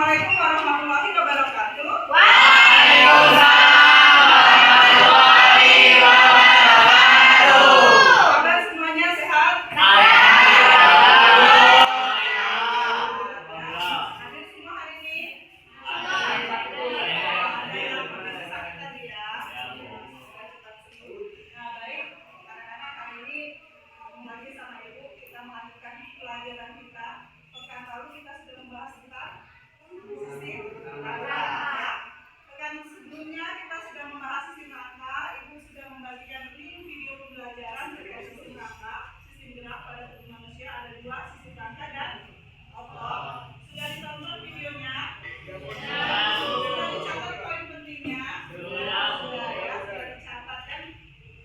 Assalamualaikum warahmatullahi wabarakatuh. Kabar semuanya sehat? Hadir semua hari ini? Sakit tadi ya. Nah, baik. Anak-anak hari ini lagi sama Ibu kita melanjutkan pelajaran kita. Pekan lalu kita sudah membahas tentang sistem angka. Pekan sebelumnya kita sudah membahas sistem angka. Ibu sudah membagikan link video pembelajaran terkait sistem angka. Sistem gerak pada tubuh manusia ada dua, sistem angka dan otot. Sudah ditonton videonya? Sudah dicatat poin pentingnya? Sudah ya, sudah dicatat kan?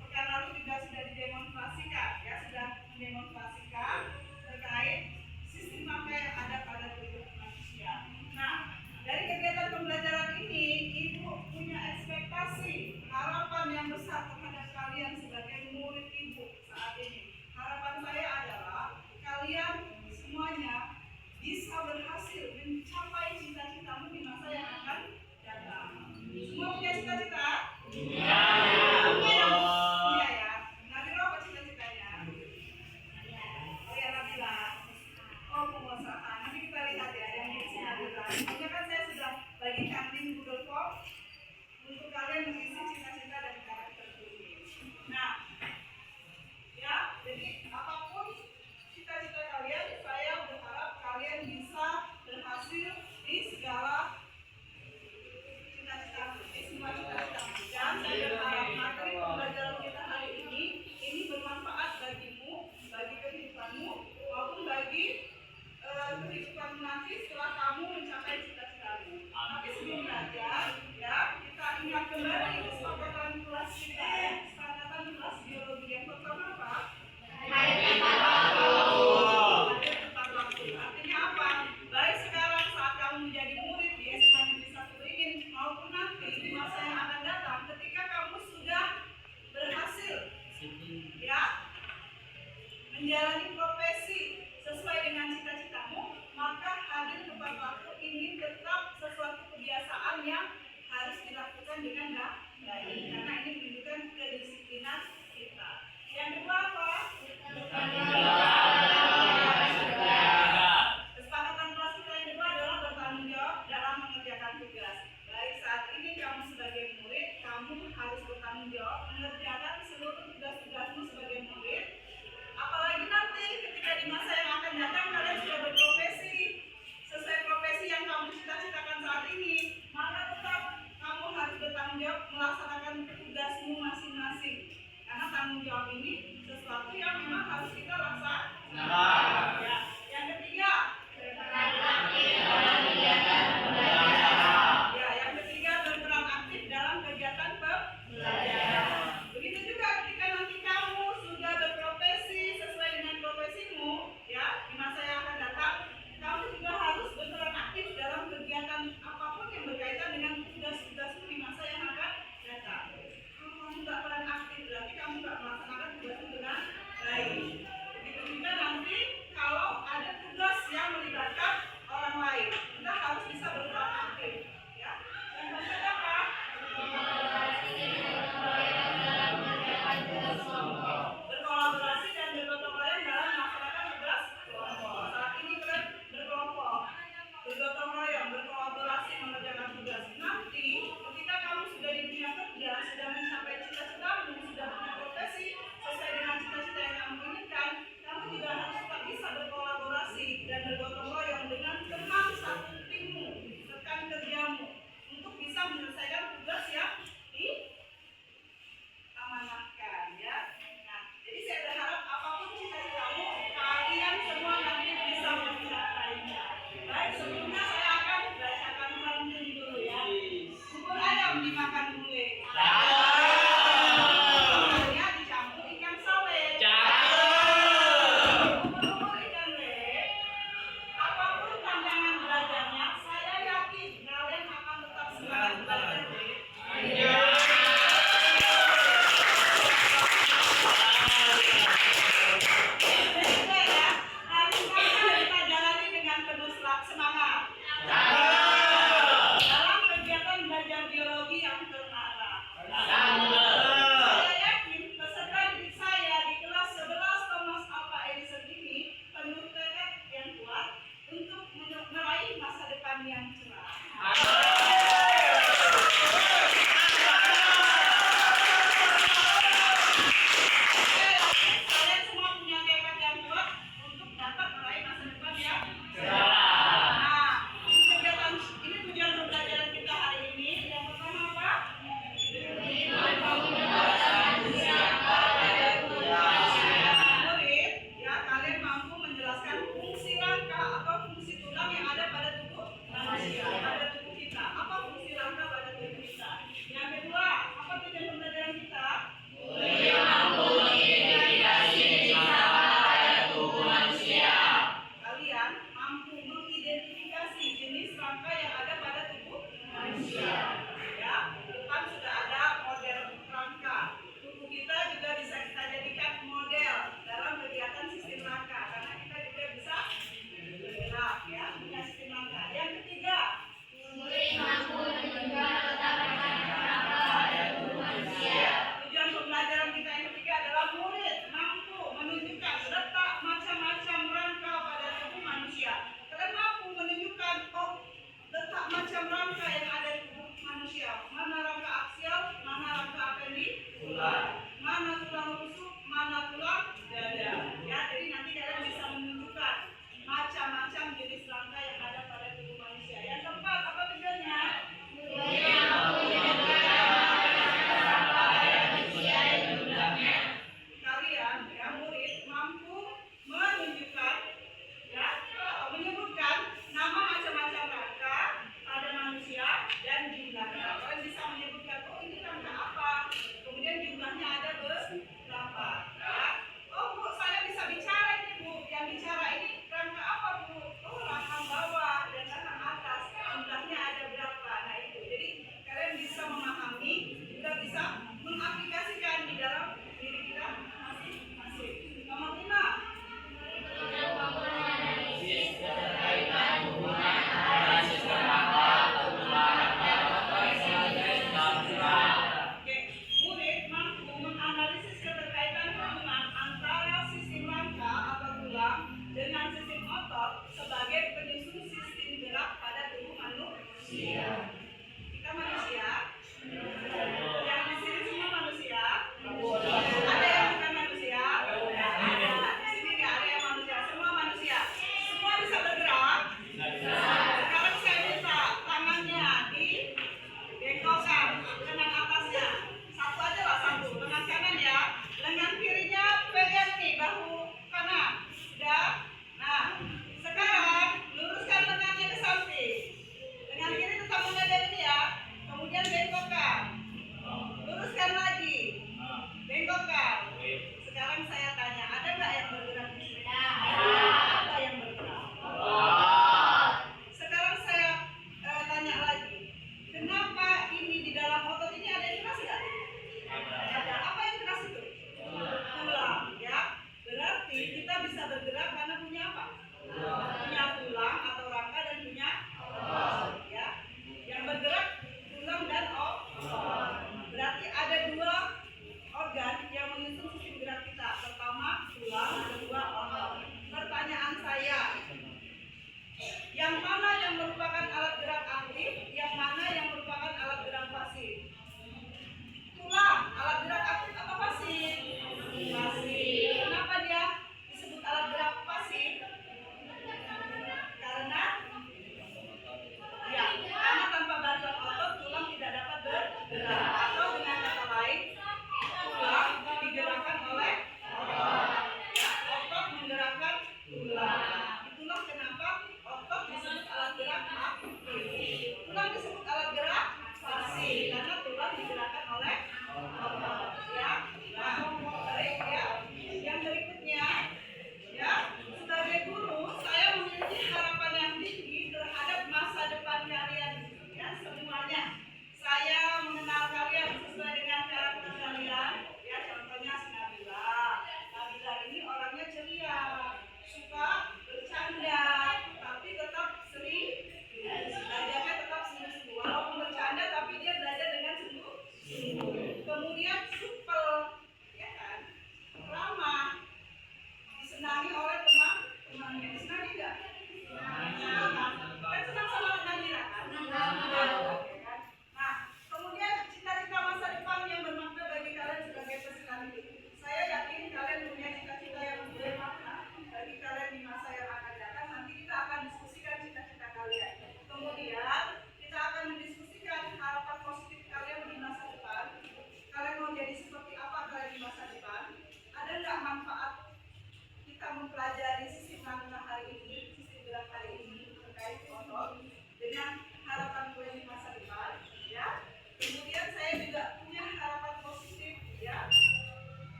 Pekan lalu juga sudah didemonstrasikan ya, sudah mendemonstrasikan terkait sistem angka yang ada pada tubuh manusia. Nah, dari kegiatan pembelajaran ini, Ibu punya ekspektasi, harapan yang besar terhadap kalian sebagai murid Ibu saat ini. Harapan saya adalah kalian semuanya bisa berhasil mencapai cita-citamu di masa yang akan datang. Semua punya cita-cita? Iya ya. Nabila apa cita-citanya? Oh ya, Nabila. Oh, pengusaha. Nanti kita lihat ya yang di sini Nabila. Sebelumnya kan saya sudah bagikan link Google Form untuk kalian mengisi cita-cita dan karakter diri. Nah, ya, jadi apapun cita-cita kalian, saya berharap kalian bisa berhasil di segala cita-cita, di semua cita-cita. Dan saya berharap materi pembelajaran kita hari ini bermanfaat bagimu, bagi kehidupanmu, maupun bagi kehidupan nanti setelah kamu mencapai cita-citamu. Tapi sebelum belajar, ya kita ingat kembali kesepakatan kelas kita, kesepakatan kelas biologi yang pertama apa? Hadir tepat waktu. Artinya apa? Baik sekarang saat kamu menjadi murid di SMA Negeri 1 Beringin maupun nanti di masa yang akan datang, ketika kamu sudah berhasil, ya, menjalani profesi sesuai dengan cita-citamu, maka hadir tepat waktu ini tetap sesuatu kebiasaan yang harus dilakukan dengan baik, karena ini menunjukkan kedisiplinan kita. Yang kedua apa? Kesepakatan kelas kita yang kedua adalah bertanggung jawab dalam mengerjakan tugas. Baik saat ini kamu sebagai murid, kamu harus bertanggung jawab mengerjakan seluruh tugas-tugasmu sebagai murid. Apalagi nanti ketika di masa yang akan datang kalian sudah berprofesi sesuai profesi yang kamu cita-citakan saat ini, maka tetap kamu harus bertanggung jawab melaksanakan tugasmu masing-masing. Karena tanggung jawab ini sesuatu yang memang harus kita laksanakan. Ya. Yang ketiga, ya, yang ketiga berperan aktif dalam kegiatan pembelajaran. Begitu juga ketika nanti kamu sudah berprofesi sesuai dengan profesimu, ya, di masa yang akan datang, kamu juga harus berperan aktif dalam kegiatan apapun yang berkaitan dengan tugas-tugasmu di masa yang akan datang. Kalau kamu nggak peran aktif, berarti kamu nggak melaksanakan tugasmu dengan baik. Begitu juga nanti Ya, itu kan sudah ada model rangka. Tubuh kita juga bisa kita jadikan model dalam kegiatan sistem rangka karena kita juga bisa bergerak ya punya sistem rangka. Yang ketiga, tujuan pembelajaran kita yang ketiga adalah murid mampu menunjukkan letak macam-macam rangka pada tubuh manusia. Kalian mampu menunjukkan letak macam rangka yang ada di tubuh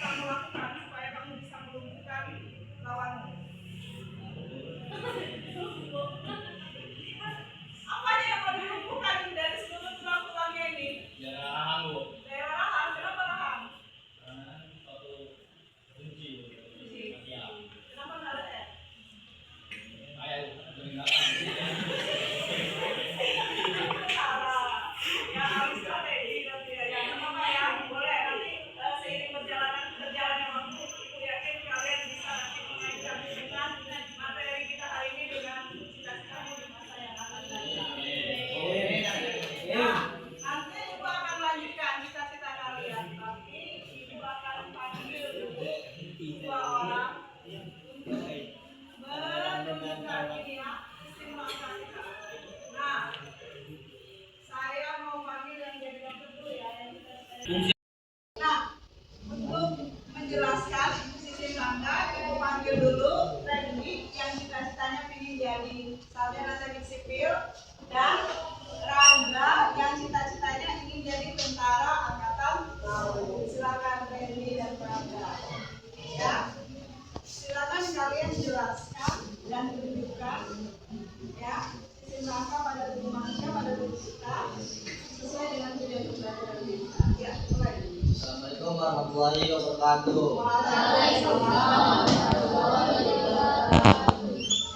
kamu lakukan supaya kamu bisa melumpuhkan lawanmu? Apanya yang mau dilumpuhkan dari seluruh tulang-tulangnya ini? Daerah rahang, Bu. Daerah rahang, kenapa rahang? Karena satu kunci. Ya. Kenapa nggak ada ya? Kayak meninggalkan. Ya harus strategi nanti ya. Yang pertama ya, boleh nanti seiring berjalannya waktu, Ibu yakin kalian bisa nanti mengaitkan dengan materi kita hari ini dengan cita-citamu di masa yang akan datang. Nah, nanti Ibu akan lanjutkan cita-cita kalian, tapi Ibu akan panggil dua orang untuk menunjukkan ini ya, istimewa kita. Nah, saya mau panggil yang jadi dokter dulu ya. Nah, untuk menjelaskan sisi Rangga, Ibu panggil dulu Randy yang cita-citanya ingin jadi sarjana teknik sipil, dan Rangga yang cita-citanya ingin jadi tentara angkatan laut. Silakan Randy dan Rangga. Ya, silakan kalian jelaskan dan tunjukkan ya sisi Rangga pada tubuh manusia, pada tubuh kita sesuai dengan tujuan pembelajaran kita. Ya, mulai. Assalamualaikum warahmatullahi wabarakatuh.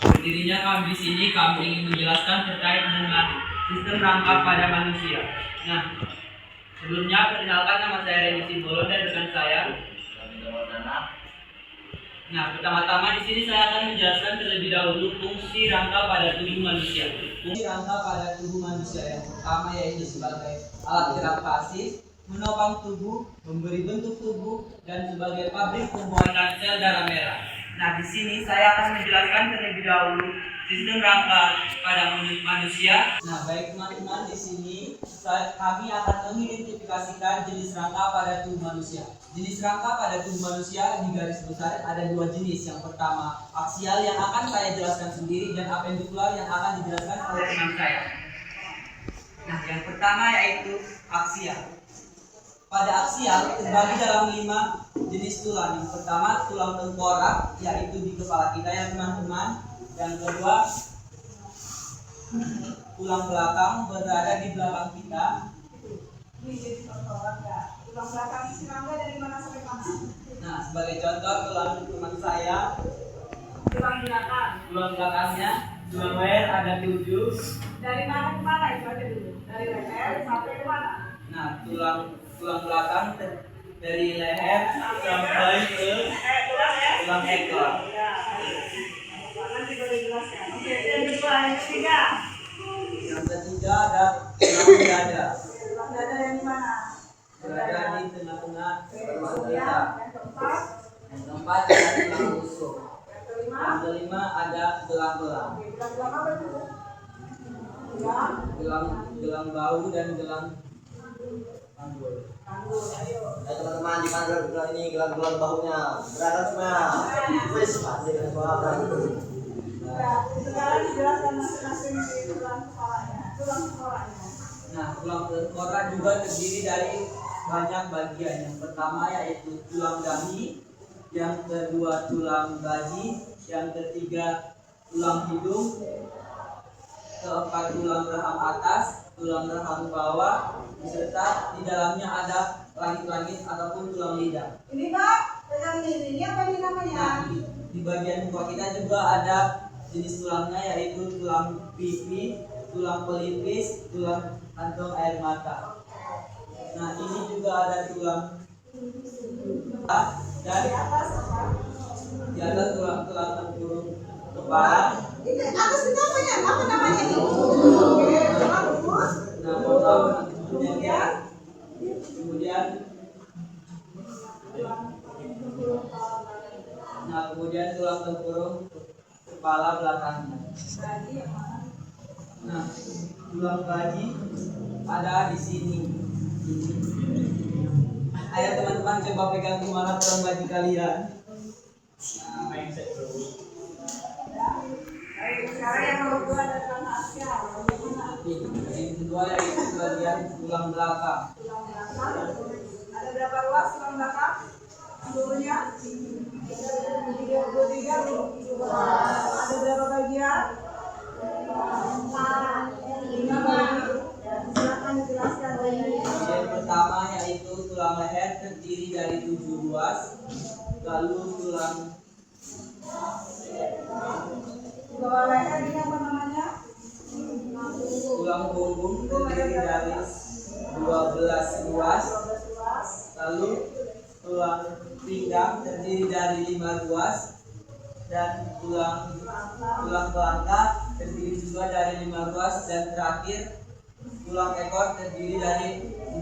Berdirinya kami di sini, kami ingin menjelaskan terkait dengan sistem rangka pada manusia. Nah, sebelumnya perkenalkan, nama saya Reni Simbolon dan rekan saya. Nah, pertama-tama di sini saya akan menjelaskan terlebih dahulu fungsi rangka pada tubuh manusia. Fungsi rangka pada tubuh manusia yang pertama yaitu sebagai alat gerak pasif, menopang tubuh, memberi bentuk tubuh, dan sebagai pabrik pembuatan sel darah merah. Nah, di sini saya akan menjelaskan terlebih dahulu sistem rangka pada manusia. Nah, baik teman-teman, di sini kami akan mengidentifikasikan jenis rangka pada tubuh manusia. Jenis rangka pada tubuh manusia di garis besar ada dua jenis. Yang pertama, aksial yang akan saya jelaskan sendiri, dan apendikular yang akan dijelaskan oleh teman saya. Nah, yang pertama yaitu aksial. Pada aksial terbagi dalam 5 jenis tulang. Yang pertama tulang tengkorak, yaitu di kepala kita ya teman-teman. Yang kedua tulang belakang berada di belakang kita. Ini jadi tengkorak ya. Tulang belakang isi Rangga dari mana sampai mana? Nah, sebagai contoh tulang teman saya, Tulang belakang. tulang belakangnya, tulang leher ada 7. Dari mana ke mana itu aja dulu? Dari leher sampai ke mana? Nah, tulang belakang dari leher sampai ke Tulang ya? tulang ekor. Ya. Nanti boleh jelaskan. Oke, yang kedua, yang ketiga. Yang ketiga ada tulang dada, Tulang dada yang di mana? berada di tengah-tengah tulang Kemudian dada. yang keempat, Yang keempat ada tulang rusuk. yang kelima. Yang kelima ada gelang-gelang, Oke, tulang apa itu? Tulang gelang bahu dan gelang panggul. tanggul. Ayo. Ayo teman-teman, di mana gelang ini gelang-gelang bahunya berada semua. Wis pasti semua. Nah, sekarang dijelaskan masing-masing di tulang kepalanya. Tulang tengkoraknya. Nah, tulang tengkorak juga terdiri dari banyak bagian. Yang pertama yaitu tulang dahi, yang kedua tulang gaji, yang ketiga tulang hidung, keempat tulang rahang atas, tulang rahang bawah, beserta di dalamnya ada langit-langit ataupun tulang lidah. Ini Pak, pegang ini apa ini namanya? Nah, di bagian muka kita juga ada jenis tulangnya yaitu tulang pipi, tulang pelipis, tulang kantong air mata. Nah, ini juga ada tulang dan Di atas apa? di atas tulang tempurung kepala. Ini atas itu apanya? Apa namanya ini? Oke, tulang rumus. Nah, kemudian kemudian tulang tempurung kepala belakangnya. Gaji yang mana? Nah, tulang gaji ada di sini. Ayo teman-teman coba pegang di mana tulang gaji kalian. Nah, Baik, sekarang yang nomor 2 ada tulang aksial. Bagaimana? yang kedua yaitu bagian tulang belakang. Tulang belakang. Ada berapa ruas tulang belakang? panggulnya 33 ada berapa bagian? 5 bagian. Silakan dijelaskan ini. Bagian pertama yaitu tulang leher terdiri dari 7 ruas, lalu tulang Di bawah leher ini apa namanya? punggung terdiri dari 12 ruas, lalu tulang pinggang terdiri dari 5 ruas, dan tulang pelangka terdiri juga dari 5 ruas, dan terakhir tulang ekor terdiri dari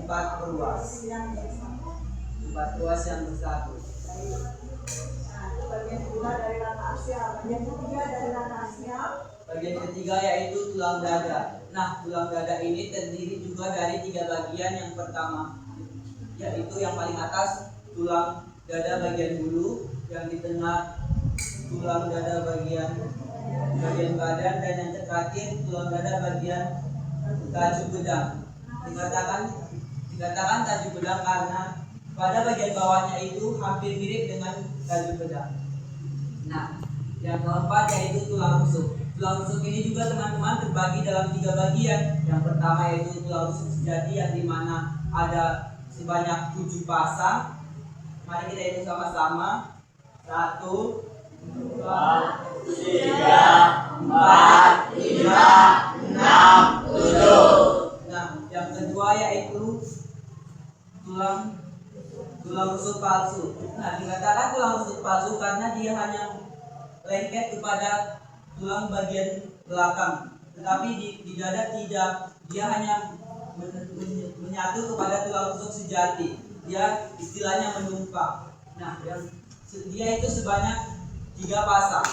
4 ruas. 4 ruas yang bersatu. Nah, itu bagian kedua dari rangka aksial. Bagian ketiga dari rangka aksial. Bagian ketiga yaitu tulang dada. Nah, tulang dada ini terdiri juga dari 3 bagian. Yang pertama yaitu yang paling atas tulang dada bagian bulu, yang di tengah tulang dada bagian badan, dan yang terakhir tulang dada bagian tajuk bedang. Dikatakan tajuk bedang karena pada bagian bawahnya itu hampir mirip dengan tajuk bedang. Nah, yang keempat yaitu tulang rusuk. Tulang rusuk ini juga teman-teman terbagi dalam 3 bagian. Yang pertama yaitu tulang rusuk sejati, yang dimana ada sebanyak 7 pasang. Mari kita hitung sama-sama. 1, 2, 3, 4, 5, 6, 7. Nah, yang kedua yaitu tulang rusuk palsu. Nah, dikatakan tulang rusuk palsu karena dia hanya lengket kepada tulang bagian belakang, tetapi di dada tidak. Dia hanya menyatu kepada tulang rusuk sejati. Dia istilahnya menumpang. Nah, dia itu sebanyak 3 pasang.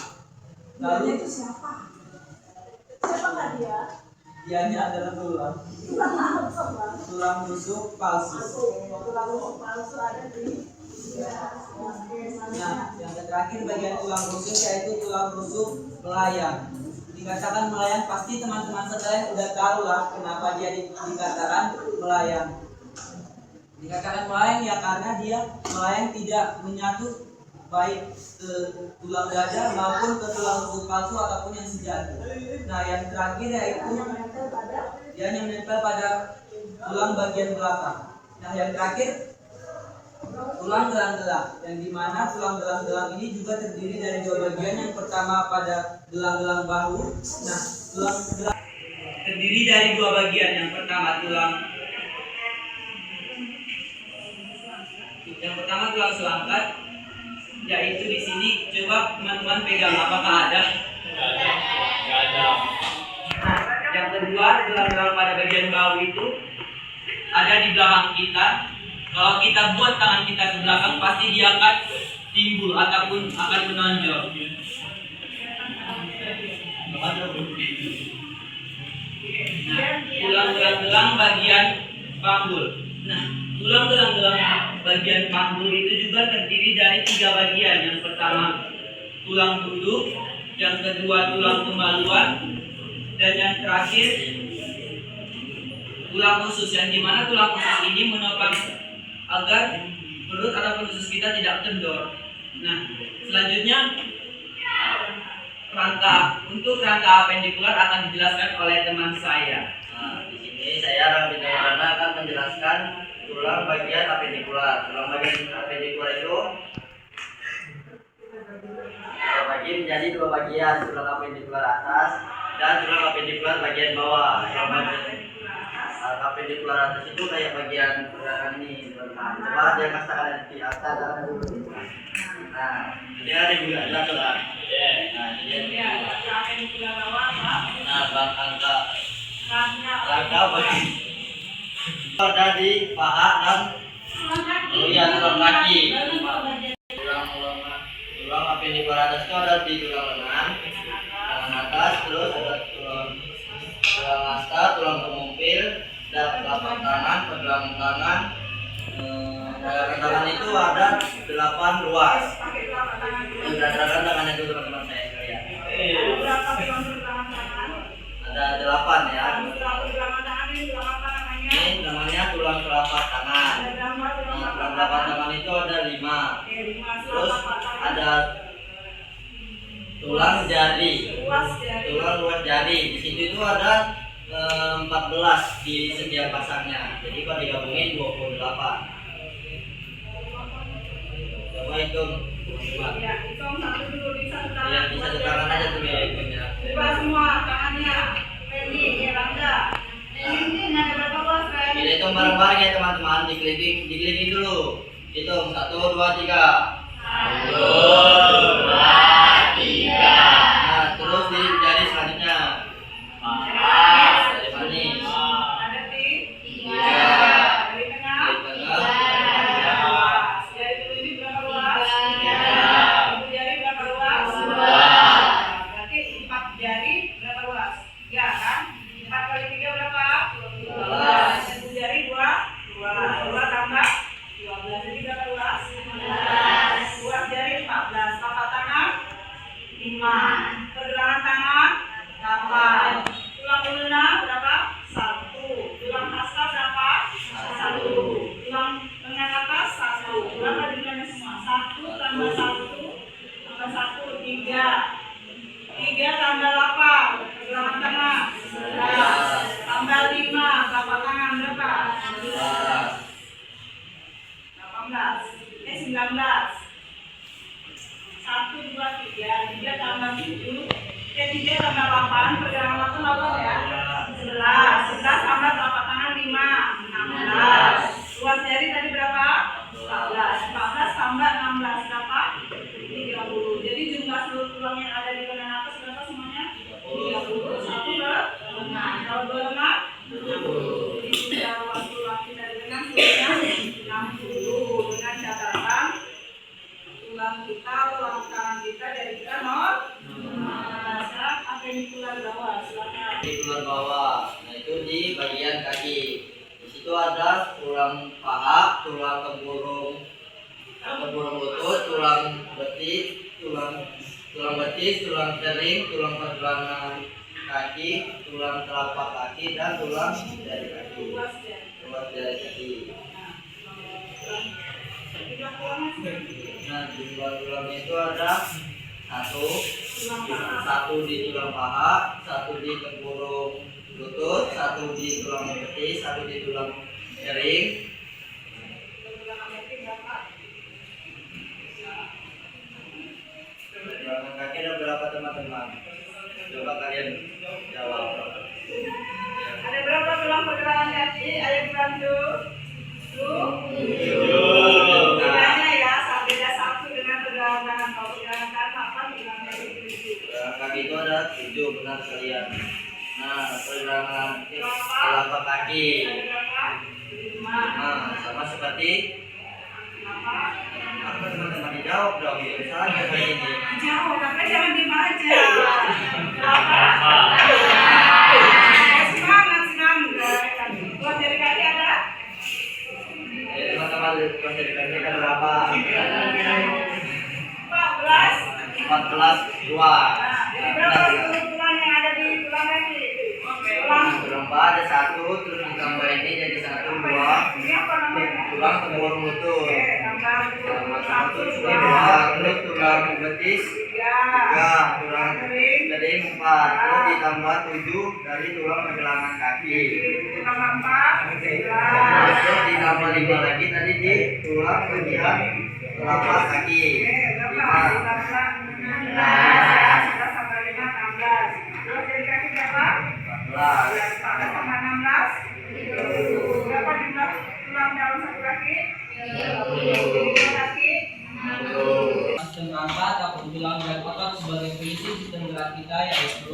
Lalu itu siapa? Siapa nggak dia? Dianya adalah tulang rusuk palsu. Tulang rusuk palsu ada di Nah, yang terakhir bagian tulang rusuk yaitu tulang rusuk melayang. Dikatakan melayang, pasti teman-teman sekalian sudah tahu lah kenapa dia dikatakan melayang. Dikatakan melayang ya karena dia melayang tidak menyatu baik ke tulang dada maupun ke tulang rusuk palsu ataupun yang sejati. Nah, yang terakhir yaitu dia hanya menempel pada tulang bagian belakang. Nah, yang terakhir tulang gelang-gelang, yang dimana tulang gelang-gelang ini juga terdiri dari 2 bagian. Yang pertama pada gelang-gelang bahu. Nah, tulang gelang terdiri dari 2 bagian. Yang pertama tulang selangkat, yaitu di sini. Coba teman-teman pegang, apakah ada? Nggak ada. Nah, yang kedua gelang-gelang pada bagian bahu itu ada di belakang kita. Kalau kita buat tangan kita ke belakang, pasti dia akan timbul ataupun akan menonjol. Nah, tulang gelang-gelang bagian panggul. Nah, tulang gelang-gelang bagian panggul itu juga terdiri dari 3 bagian. Yang pertama tulang tunduk, yang kedua tulang kemaluan, dan yang terakhir tulang usus, yang dimana tulang usus ini menopang agar perut ataupun usus kita tidak kendor. Nah, selanjutnya untuk rangka apendikular akan dijelaskan oleh teman saya. Nah, di sini saya Rabi Dharma akan menjelaskan tulang bagian apendikular. Tulang bagian apendikular itu terbagi menjadi 2 bagian, tulang apendikular atas dan tulang apendikular bagian bawah. Yang bagian apendikular atas itu kayak bagian pergerakan ini. Coba dia katakan di atas dulu. Nah, dia ada juga jelas lah. Nah, dia. Nah, bang angka bagi ada di paha dan tulang kaki. Tulang apendikular atas itu ada di tulang lengan atas, terus ada tulang asta, tulang kemumpil, dan telapak tangan, pergelangan tangan. Pergelangan tangan itu ada 8 ruas. Berdasarkan tangannya itu teman-teman saya sekalian. Ada 8 ya. Ini namanya tulang telapak tangan. Tulang telapak tangan itu ada 5. tulang jari. Luas jari. Tulang luas jari. Di situ itu ada 14 di setiap pasangnya. Jadi kalau digabungin 28. Coba hitung. Ya, hitung satu dulu di satu tangan. Ya, di satu tangan aja tuh ya hitungnya. Buka semua tangannya. Randy, Rangga. Ini ada berapa bos, Ren? Kita hitung bareng-bareng ya teman-teman. Dikeliling dulu. Hitung 1, 2, 3. 1, 2, 3. Nah, terus di jari selanjutnya. Manis. Jari manis. Ada di 3. dari tengah. Jari tengah. Luas. Jari telunjuk berapa luas? 3. Ibu jari berapa luas? 2. Berarti 4 jari berapa luas? 3 kan? 4 kali 3 berapa? 12. Ibu jari 2. 2 tambah 12. Jadi berapa luas? 15. Luas jari 14. Telapak tangan 5. Pergelangan tangan 8. Tulang ulna berapa? 1. Tulang hasta berapa? 1. Tulang lengan atas 1. Berapa jumlahnya semua? 1 tambah 1 tambah 1 3. 3 tambah 8. Pergelangan tangan 11. Tambah 5. Telapak tangan berapa? 19. 1, 2, 3. 3 tambah 7. 3 tambah 8. Pergelangan waktu 8 ya. 11 tambah telapak tangan 5. 16. Luas jari tadi berapa? 14. 14 tambah 16 berapa? 30. Jadi jumlah seluruh tulang yang ada di lengan atas berapa semuanya? 30. 1 ke lengan. Kalau 2 lengan 60. Jadi jumlah luas tulang kita di lengan seluruhnya 60. Dengan catatan tulang kita, tulang kanan kita dari kita nol. Sekarang apa ini tulang bawah? Silakan. Di tulang bawah. Nah, itu di bagian kaki. Di situ ada tulang paha, tulang tempurung lutut, tulang betis, tulang betis, tulang tering, tulang pergelangan kaki, tulang telapak kaki, dan tulang jari kaki. Luas jari. Luas jari kaki. Jumlah tulangnya sedikit. Nah, jumlah tulangnya itu ada satu di tulang paha, 1 di tempurung lutut, 1 di tulang betis, 1 di tulang tering. Pergelangan kaki ada berapa teman-teman? Coba kalian jawab. Ada berapa tulang pergelangan kaki? Ayo bantu. 7. Bedanya ya, beda 1 dengan pergelangan tangan. Kalau pergelangan tangan 8, pergelangan kaki 7. Pergelangan kaki itu ada 7, benar sekalian. Nah, pergelangan telapak kaki. Ada berapa? 5. Nah, sama seperti apa teman-teman dijawab dong, itu saja kali ini. Jauh, tapi jangan diem aja. Berapa? Semangat. Buat dari kaki ada? Teman-teman luas jari kaki ada berapa? 14, 2. Jadi berapa seluruh tulang yang ada di tulang kaki? Tulang paha ada 1, terus ditambah ini jadi 1, 2. Ini apa namanya? Tulang tempurung lutut. Tambah 1, Terus 2, 2, terus tulang betis 3, tulang tering 4, terus ditambah 7 dari tulang pergelangan kaki. tambah 4, Terus ditambah 5 lagi tadi di tulang bagian telapak kaki. 5, 14. Berapa jumlah tulang dalam satu kaki? 30 kaki. Sistem rangka ataupun tulang dan otot sebagai pengisi sistem gerak kita, yaitu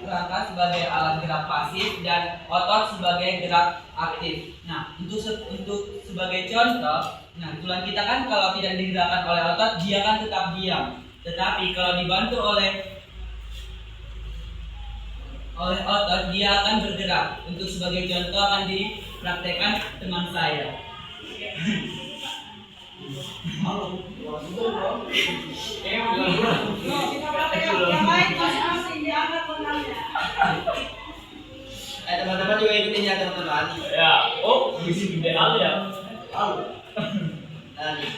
rangka sebagai alat gerak pasif dan otot sebagai gerak aktif. Nah, untuk sebagai contoh, nah tulang kita kan kalau tidak digerakkan oleh otot dia kan tetap diam. Tetapi kalau dibantu oleh otot dia akan bergerak. Untuk sebagai contoh akan dipraktekkan teman saya. Kita praktekkan yang lain masing-masing diangkat lengannya. teman-teman juga ikutin ya teman-teman. Ya, oh, bisa gede kali ya. Nah, nih.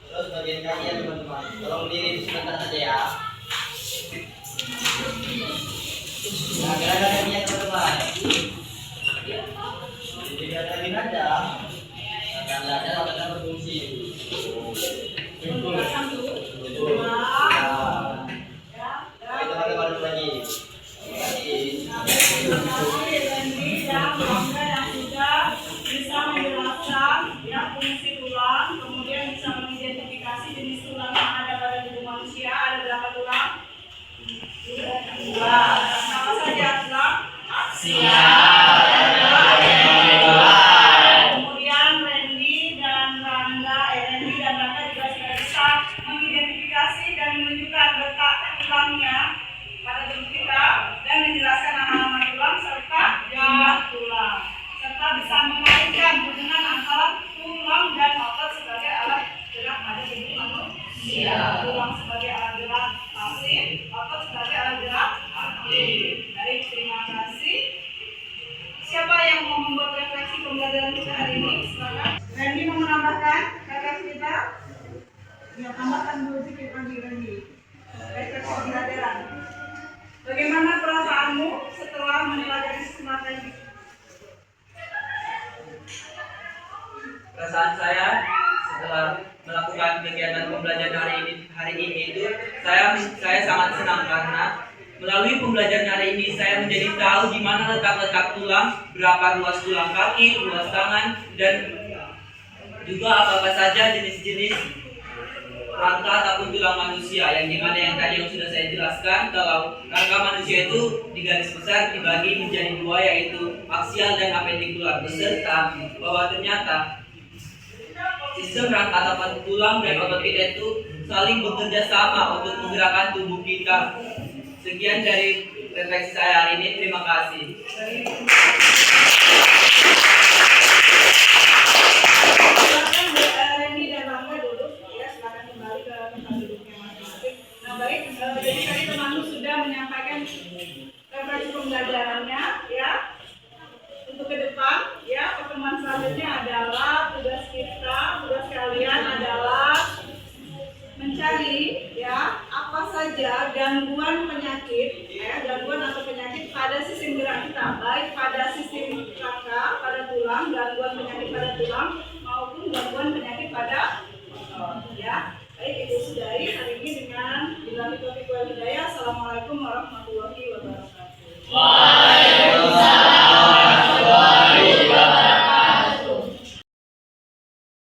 Terus bagian kalian teman-teman. Tolong berdiri sebentar saja ya. Nah, gerakan-gerakannya teman-teman. Jadi gerakan aja. Tanda-tanda akan berfungsi. Oke teman-teman, dulu lagi. Terima kasih Randy dan Bangga yang sudah bisa menjelaskan ya fungsi tulang, kemudian bisa mengidentifikasi jenis tulang yang ada pada tubuh manusia. Ada berapa tulang? Dua. Apa saja tulang? Kemudian Randy dan Rangga juga sudah bisa mengidentifikasi dan menunjukkan letak tulangnya pada tubuh kita dan menjelaskan nama-nama tulang serta jumlah tulang, serta bisa mengaitkan hubungan antara tulang dan otot sebagai alat gerak pada tubuh manusia. Tulang sebagai alat gerak pasif, otot sebagai alat gerak aktif. Baik, terima kasih. Siapa yang mau membuat refleksi pembelajaran kita hari ini? Silakan. Randy mau menambahkan refleksi kita? Ya, tambahkan dulu sedikit lagi Randy. Refleksi pembelajaran. Bagaimana perasaanmu setelah mempelajari sistematika ini? Perasaan saya setelah melakukan kegiatan pembelajaran hari ini itu saya sangat senang karena melalui pembelajaran hari ini saya menjadi tahu di mana letak-letak tulang, berapa ruas tulang kaki, ruas tangan, dan juga apa saja jenis-jenis rangka ataupun tulang manusia yang tadi yang sudah saya jelaskan. Kalau rangka manusia itu di garis besar dibagi menjadi dua, yaitu aksial dan apendikular, beserta bahwa ternyata sistem rangka ataupun tulang dan otot kita itu saling bekerja sama untuk menggerakkan tubuh kita. Sekian dari refleksi saya hari ini. Terima kasih. Silakan Randy dan Bangga duduk. Ya, silakan kembali ke tempat duduknya masing-masing. Nah, baik. Jadi tadi teman-teman sudah menyampaikan refleksi pembelajarannya, ya. Untuk ke depan, ya, pertemuan selanjutnya adalah tugas kalian adalah mencari ya apa saja gangguan penyakit, gangguan atau penyakit pada sistem gerak kita, baik pada sistem rangka, pada tulang, gangguan penyakit pada tulang maupun gangguan penyakit pada otot, ya. Baik, itu sudahi hari ini dengan billahi taufiq wal hidayah. Assalamualaikum warahmatullahi wabarakatuh.